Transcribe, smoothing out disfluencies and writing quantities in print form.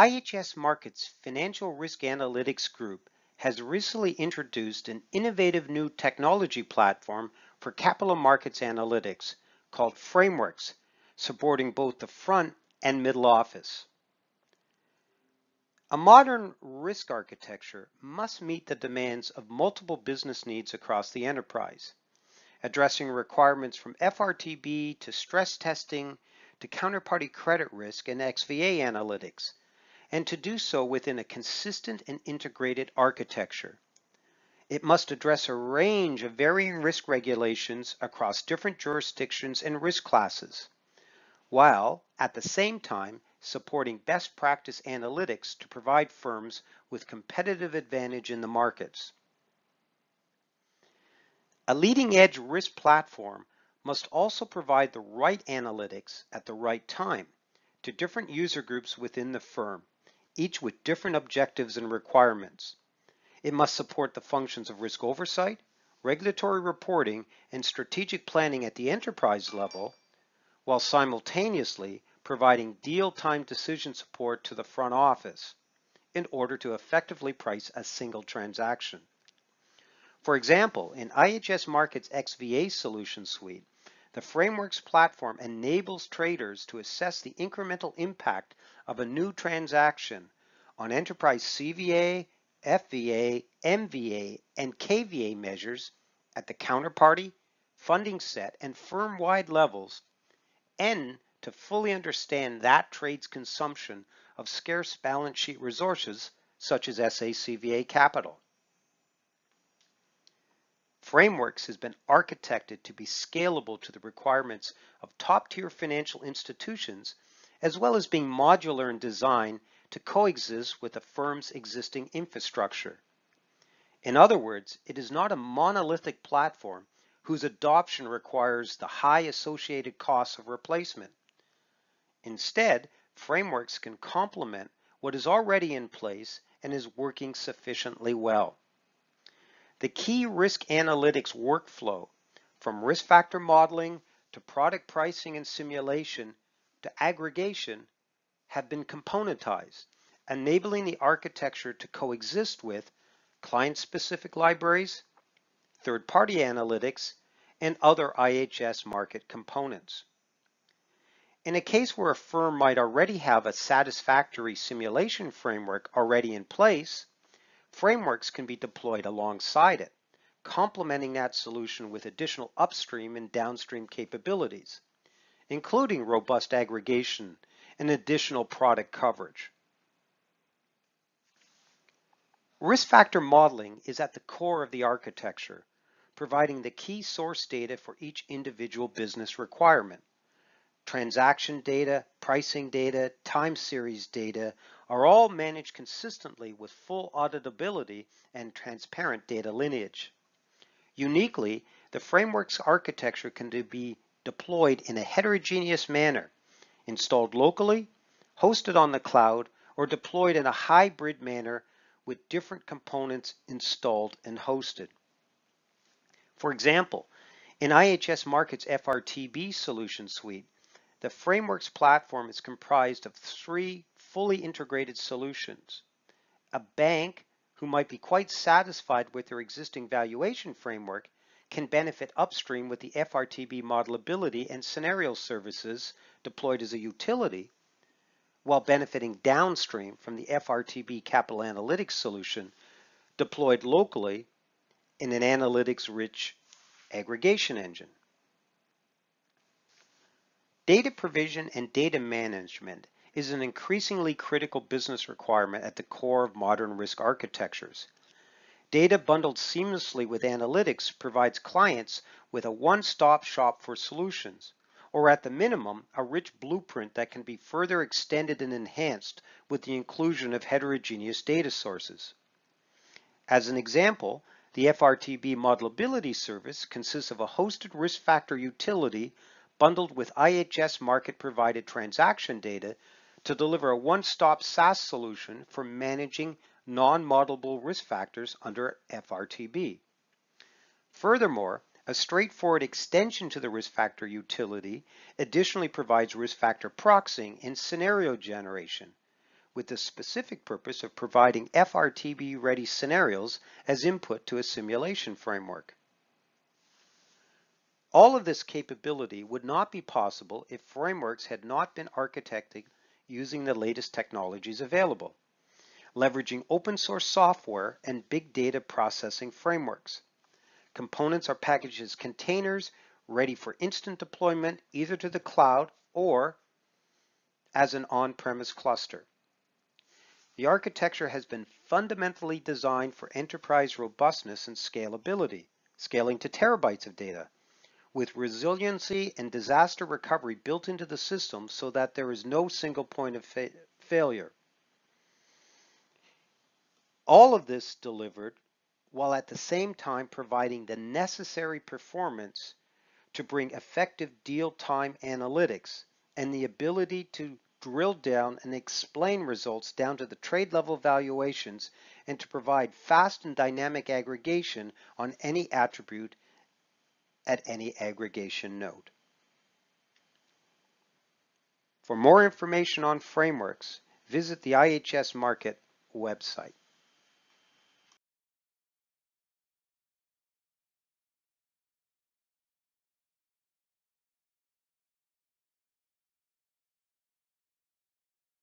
IHS Markit's Financial Risk Analytics Group has recently introduced an innovative new technology platform for capital markets analytics called fraimWRX, supporting both the front and middle office. A modern risk architecture must meet the demands of multiple business needs across the enterprise, addressing requirements from FRTB to stress testing to counterparty credit risk and XVA analytics, and to do so within a consistent and integrated architecture. It must address a range of varying risk regulations across different jurisdictions and risk classes, while at the same time supporting best practice analytics to provide firms with competitive advantage in the markets. A leading-edge risk platform must also provide the right analytics at the right time to different user groups within the firm, each with different objectives and requirements. It must support the functions of risk oversight, regulatory reporting, and strategic planning at the enterprise level, while simultaneously providing deal-time decision support to the front office in order to effectively price a single transaction. For example, in IHS Markit's XVA solution suite, the fraimWRX platform enables traders to assess the incremental impact of a new transaction on enterprise CVA, FVA, MVA, and KVA measures at the counterparty, funding set, and firm-wide levels, and to fully understand that trade's consumption of scarce balance sheet resources such as SACVA capital. fraimWRX has been architected to be scalable to the requirements of top-tier financial institutions, as well as being modular in design to coexist with the firm's existing infrastructure. In other words, it is not a monolithic platform whose adoption requires the high associated costs of replacement. Instead, fraimWRX can complement what is already in place and is working sufficiently well. The key risk analytics workflow, from risk factor modeling to product pricing and simulation to aggregation, have been componentized, enabling the architecture to coexist with client-specific libraries, third-party analytics, and other IHS Markit components. In a case where a firm might already have a satisfactory simulation framework already in place, fraimWRX can be deployed alongside it, complementing that solution with additional upstream and downstream capabilities, including robust aggregation and additional product coverage. Risk factor modeling is at the core of the architecture, providing the key source data for each individual business requirement. Transaction data, pricing data, time series data are all managed consistently with full auditability and transparent data lineage. Uniquely, the fraimWRX architecture can be deployed in a heterogeneous manner, installed locally, hosted on the cloud, or deployed in a hybrid manner with different components installed and hosted. For example, in IHS Markit's FRTB solution suite, the fraimWRX platform is comprised of 3 fully integrated solutions. A bank who might be quite satisfied with their existing valuation framework can benefit upstream with the FRTB modelability and scenario services deployed as a utility, while benefiting downstream from the FRTB capital analytics solution deployed locally in an analytics-rich aggregation engine. Data provision and data management is an increasingly critical business requirement at the core of modern risk architectures. Data bundled seamlessly with analytics provides clients with a one-stop shop for solutions, or at the minimum, a rich blueprint that can be further extended and enhanced with the inclusion of heterogeneous data sources. As an example, the FRTB modelability service consists of a hosted risk factor utility bundled with IHS Markit provided transaction data to deliver a one-stop SaaS solution for managing non-modelable risk factors under FRTB. Furthermore, a straightforward extension to the risk factor utility additionally provides risk factor proxying and scenario generation, with the specific purpose of providing FRTB-ready scenarios as input to a simulation framework. All of this capability would not be possible if frameworks had not been architected using the latest technologies available, leveraging open source software and big data processing frameworks. Components are packaged as containers ready for instant deployment either to the cloud or as an on-premise cluster. The architecture has been fundamentally designed for enterprise robustness and scalability, scaling to terabytes of data, with resiliency and disaster recovery built into the system so that there is no single point of failure. All of this delivered while at the same time providing the necessary performance to bring effective deal-time analytics and the ability to drill down and explain results down to the trade level valuations and to provide fast and dynamic aggregation on any attribute at any aggregation node. For more information on frameworks, visit the IHS Markit website.